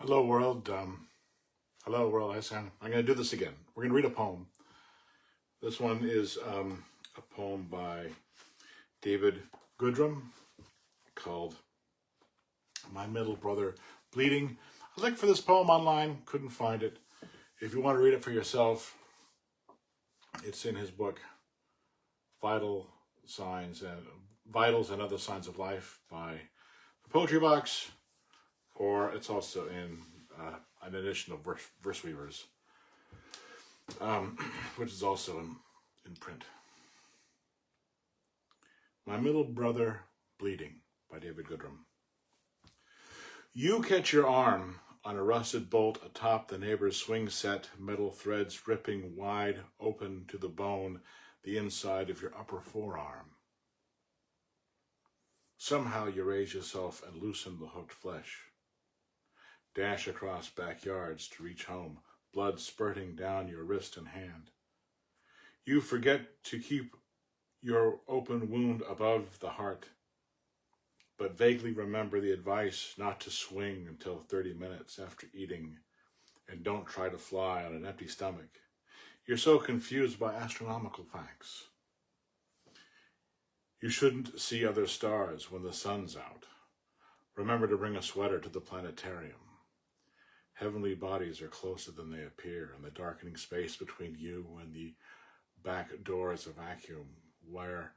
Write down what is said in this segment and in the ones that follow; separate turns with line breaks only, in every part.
Hello, world. Hello, world. I'm going to do this again. We're going to read a poem. This one is a poem by David Goodrum called My Middle Brother Bleeding. I looked for this poem online, couldn't find it. If you want to read it for yourself, it's in his book, Vitals and Other Signs of Life by the Poetry Box, or it's also in an edition of Verse Weavers, which is also in print. My Middle Brother Bleeding by David Goodrum. You catch your arm on a rusted bolt atop the neighbor's swing set, metal threads ripping wide open to the bone, the inside of your upper forearm. Somehow you raise yourself and loosen the hooked flesh. Dash across backyards to reach home, blood spurting down your wrist and hand. You forget to keep your open wound above the heart, but vaguely remember the advice not to swing until 30 minutes after eating, and don't try to fly on an empty stomach. You're so confused by astronomical facts. You shouldn't see other stars when the sun's out. Remember to bring a sweater to the planetarium. Heavenly bodies are closer than they appear, and the darkening space between you and the back door is a vacuum where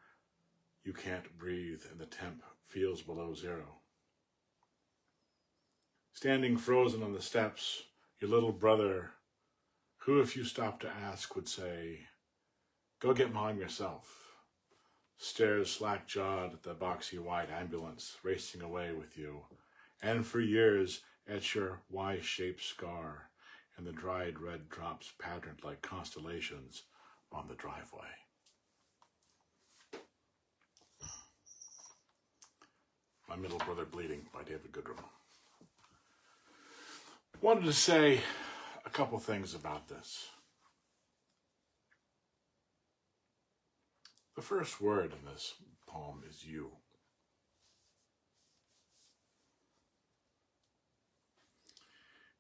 you can't breathe and the temp feels below zero. Standing frozen on the steps, your little brother, who if you stopped to ask would say, "Go get Mom yourself," stares slack-jawed at the boxy white ambulance racing away with you, and for years etch your Y-shaped scar and the dried red drops patterned like constellations on the driveway. My Middle Brother Bleeding by David Goodrum. Wanted to say a couple things about this. The first word in this poem is you.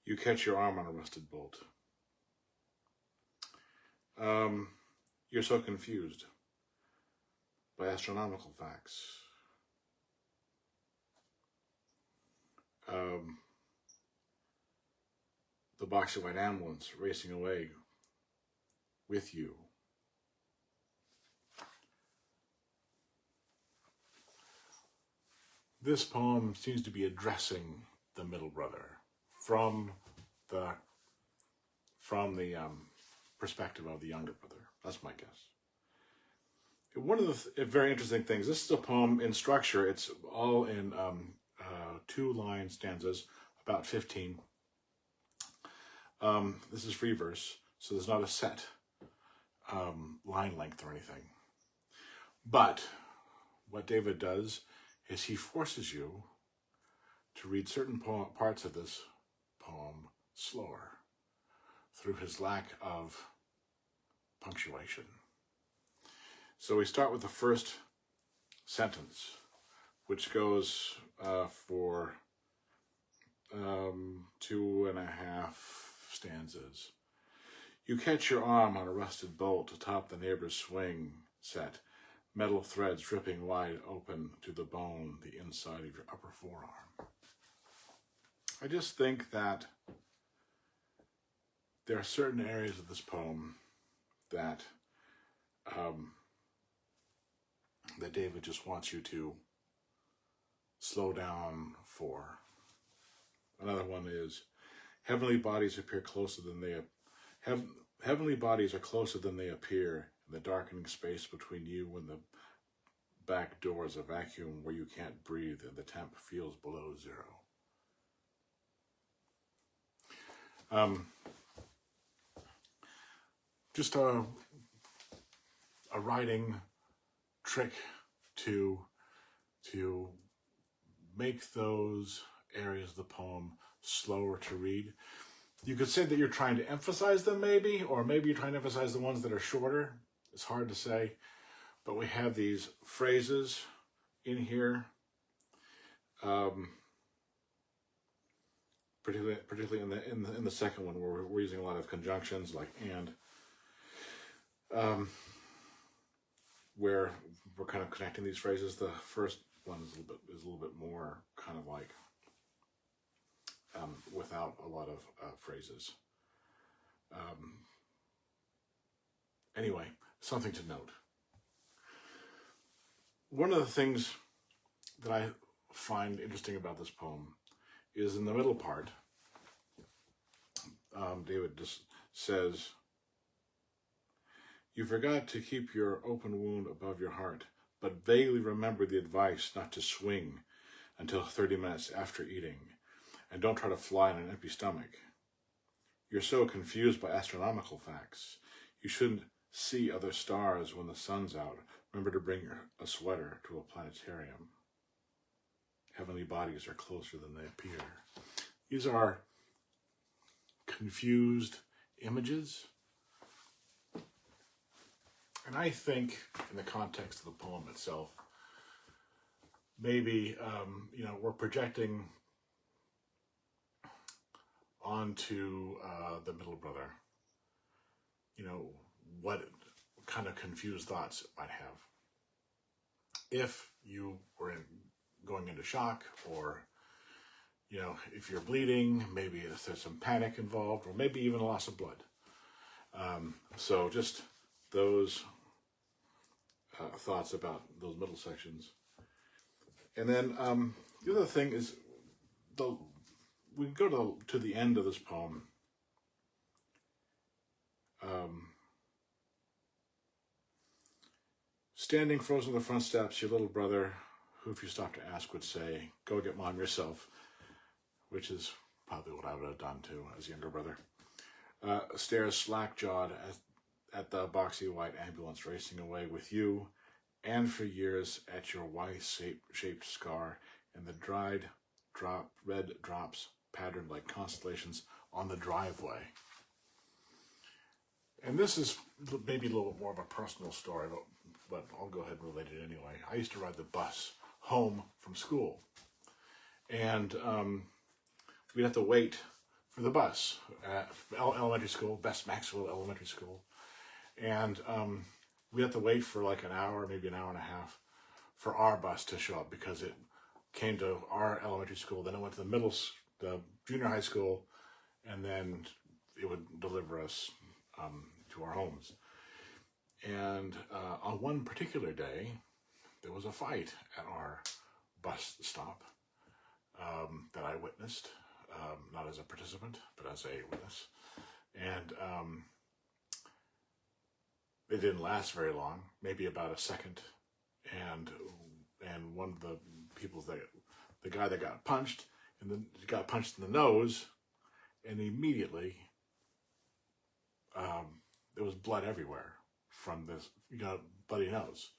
You catch your arm on a rusted bolt. You're so confused by astronomical facts. The boxy white ambulance racing away with you. This poem seems to be addressing the middle brother from the perspective of the younger brother. That's my guess. One of the very interesting things, this is a poem in structure. It's all in 2-line stanzas, about 15. This is free verse, so there's not a set line length or anything. But what David does is he forces you to read certain parts of this poem slower through his lack of punctuation. So we start with the first sentence, which goes for 2.5 stanzas. You catch your arm on a rusted bolt atop the neighbor's swing set, metal threads dripping wide open to the bone, the inside of your upper forearm. I just think that there are certain areas of this poem that that David just wants you to slow down for. Another one is, heavenly bodies appear closer than they heavenly bodies are closer than they appear, in the darkening space between you and the back door is a vacuum where you can't breathe and the temp feels below zero. Just a writing trick to make those areas of the poem slower to read. You could say that you're trying to emphasize them maybe, or maybe you're trying to emphasize the ones that are shorter. It's hard to say, but we have these phrases in here. particularly in the second one, where we're using a lot of conjunctions like and, where we're kind of connecting these phrases. The first one is a little bit more kind of like without a lot of phrases. Anyway, something to note. One of the things that I find interesting about this poem is in the middle part. David just says, "You forgot to keep your open wound above your heart, but vaguely remember the advice not to swing until 30 minutes after eating, and don't try to fly on an empty stomach. You're so confused by astronomical facts. You shouldn't see other stars when the sun's out. Remember to bring a sweater to a planetarium. Heavenly bodies are closer than they appear." These are confused images. And I think in the context of the poem itself, maybe, we're projecting onto the middle brother, what kind of confused thoughts it might have. If you were going into shock, or, if you're bleeding, maybe if there's some panic involved, or maybe even a loss of blood. So just those thoughts about those middle sections. And then the other thing is, we go to the end of this poem. Standing frozen on the front steps, your little brother, who if you stopped to ask would say, "Go get mom yourself," which is probably what I would have done too as a younger brother, stares slack-jawed at the boxy white ambulance racing away with you, and for years at your Y-shaped scar and the dried red drops patterned like constellations on the driveway. And this is maybe a little bit more of a personal story, but I'll go ahead and relate it anyway. I used to ride the bus home from school, and we'd have to wait for the bus at elementary school, Best Maxwell Elementary School, and we had to wait for like an hour, maybe an hour and a half, for our bus to show up, because it came to our elementary school, then it went to the junior high school, and then it would deliver us to our homes. And on one particular day, there was a fight at our bus stop that I witnessed, not as a participant, but as a witness. And it didn't last very long, maybe about a second. And one of the people, the guy that got punched in the nose, and immediately there was blood everywhere from this, bloody nose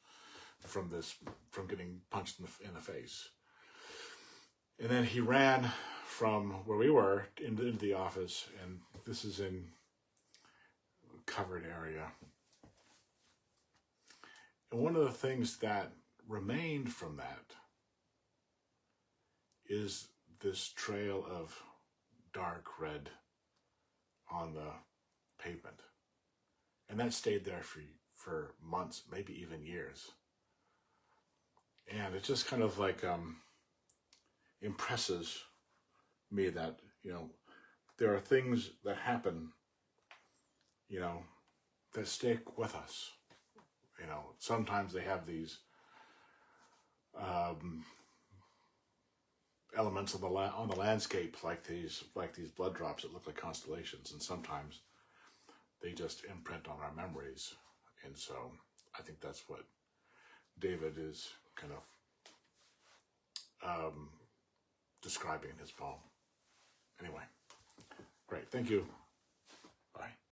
from getting punched in the face. And then he ran from where we were into the office, and this is in a covered area. And one of the things that remained from that is this trail of dark red on the pavement. And that stayed there for months, maybe even years. And it just kind of like impresses me that, there are things that happen, that stick with us. Sometimes they have these elements on the landscape, like these blood drops that look like constellations, and sometimes they just imprint on our memories. And so I think that's what David is kind of describing in his poem. Anyway, great. Thank you. Bye.